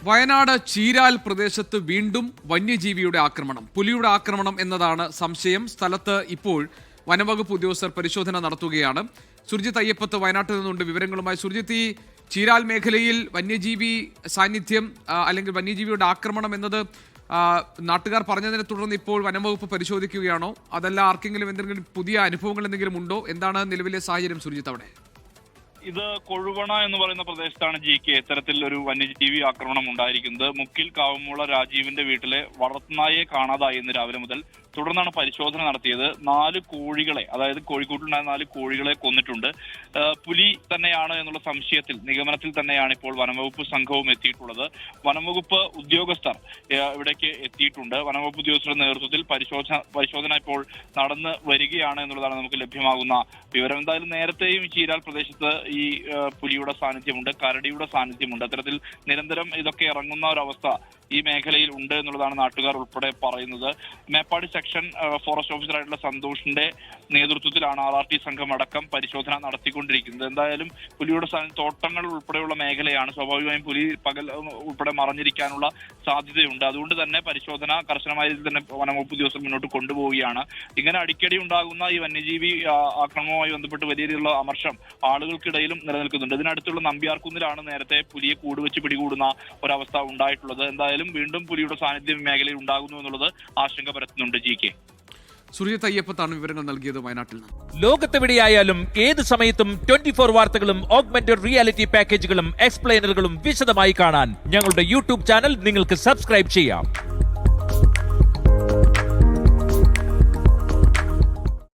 വയനാട് ചീരാൽ പ്രദേശത്ത് വീണ്ടും വന്യജീവിയുടെ ആക്രമണം. പുലിയുടെ ആക്രമണം എന്നതാണ് സംശയം. സ്ഥലത്ത് ഇപ്പോൾ വനംവകുപ്പ് ഉദ്യോഗസ്ഥർ പരിശോധന നടത്തുകയാണ്. സുർജിത്ത് അയ്യപ്പത്ത് വയനാട്ടിൽ നിന്നുണ്ട് വിവരങ്ങളുമായി. സുർജിത്ത്, ഈ ചീരാൽ മേഖലയിൽ വന്യജീവി സാന്നിധ്യം അല്ലെങ്കിൽ വന്യജീവിയുടെ ആക്രമണം എന്നത് നാട്ടുകാർ പറഞ്ഞതിനെ തുടർന്ന് ഇപ്പോൾ വനംവകുപ്പ് പരിശോധിക്കുകയാണോ? അതല്ല ആർക്കെങ്കിലും എന്തെങ്കിലും പുതിയ അനുഭവങ്ങൾ എന്തെങ്കിലും ഉണ്ടോ? എന്താണ് നിലവിലെ സാഹചര്യം സുർജിത്ത് അവിടെ? ഇത് കൊഴുവണ എന്ന് പറയുന്ന പ്രദേശത്താണ് ജി.കെ ഇത്തരത്തിൽ ഒരു വന്യജീവി ആക്രമണം ഉണ്ടായിരിക്കുന്നത്. മുക്കിൽ കാവുമുള്ള രാജീവിന്റെ വീട്ടിലെ വളർത്തുനായെ കാണാതായി ഇന്ന് രാവിലെ മുതൽ. തുടർന്നാണ് പരിശോധന നടത്തിയത്. 4 കോഴികളെ, അതായത് കോഴിക്കോട്ടുണ്ടായ 4 കോഴികളെ കൊന്നിട്ടുണ്ട്. പുലി തന്നെയാണ് എന്നുള്ള സംശയത്തിൽ, നിഗമനത്തിൽ തന്നെയാണ് ഇപ്പോൾ വനംവകുപ്പ് സംഘവും എത്തിയിട്ടുള്ളത്. വനംവകുപ്പ് ഉദ്യോഗസ്ഥർ ഇവിടേക്ക് എത്തിയിട്ടുണ്ട്. വനംവകുപ്പ് ഉദ്യോഗസ്ഥരുടെ നേതൃത്വത്തിൽ പരിശോധന ഇപ്പോൾ നടന്ന് വരികയാണ് എന്നുള്ളതാണ് നമുക്ക് ലഭ്യമാകുന്ന വിവരം. എന്തായാലും നേരത്തെയും ചീരാൽ പ്രദേശത്ത് ഈ പുലിയുടെ സാന്നിധ്യമുണ്ട്, കരടിയുടെ സാന്നിധ്യമുണ്ട്. അത്തരത്തിൽ നിരന്തരം ഇതൊക്കെ ഇറങ്ങുന്ന ഒരവസ്ഥ ഈ മേഖലയിൽ ഉണ്ട് എന്നുള്ളതാണ് നാട്ടുകാർ ഉൾപ്പെടെ പറയുന്നത്. മേപ്പാടി സെക്ഷൻ ഫോറസ്റ്റ് ഓഫീസറായിട്ടുള്ള സന്തോഷിന്റെ നേതൃത്വത്തിലാണ് RRT സംഘം അടക്കം പരിശോധന നടത്തിക്കൊണ്ടിരിക്കുന്നത്. എന്തായാലും പുലിയുടെ തോട്ടങ്ങൾ ഉൾപ്പെടെയുള്ള മേഖലയാണ്. സ്വാഭാവികമായും പുലി പകൽ ഉൾപ്പെടെ മറഞ്ഞിരിക്കാനുള്ള സാധ്യതയുണ്ട്. അതുകൊണ്ട് തന്നെ പരിശോധന കർശനമായ രീതിയിൽ തന്നെ വനംവകുപ്പ് ഉദ്യോഗസ്ഥർ മുന്നോട്ട് കൊണ്ടുപോവുകയാണ്. ഇങ്ങനെ അടിക്കടി ഉണ്ടാകുന്ന ഈ വന്യജീവി ആക്രമണവുമായി ബന്ധപ്പെട്ട് വലിയ രീതിയിലുള്ള അമർഷം ആളുകൾക്കിടയിലും നിലനിൽക്കുന്നുണ്ട്. ഇതിനടുത്തുള്ള നമ്പ്യാർകുന്നിലാണ് നേരത്തെ പുലിയെ കൂടുവെച്ച് പിടികൂടുന്ന ഒരവസ്ഥ ഉണ്ടായിട്ടുള്ളത്. എന്തായാലും വീണ്ടും പുലിയുടെ സാന്നിധ്യം മേഖലയിൽ ഉണ്ടാകുന്നു എന്നുള്ളത് ആശങ്ക പരത്തുന്നുണ്ട്. ജി.കെ സുർജിത്ത് അയ്യപ്പത്താണ് വിവരങ്ങൾ നൽകിയത് വയനാട്ടിൽ നിന്ന്. ലോകത്തെവിടെയായാലും ഏത് സമയത്തും 24 വാർത്തകളും ഓഗ്മെന്റഡ് റിയാലിറ്റി പാക്കേജുകളും എക്സ്പ്ലെയിനറുകളും വിശദമായി കാണാൻ ഞങ്ങളുടെ യൂട്യൂബ് ചാനൽ നിങ്ങൾക്ക് സബ്സ്ക്രൈബ് ചെയ്യാം.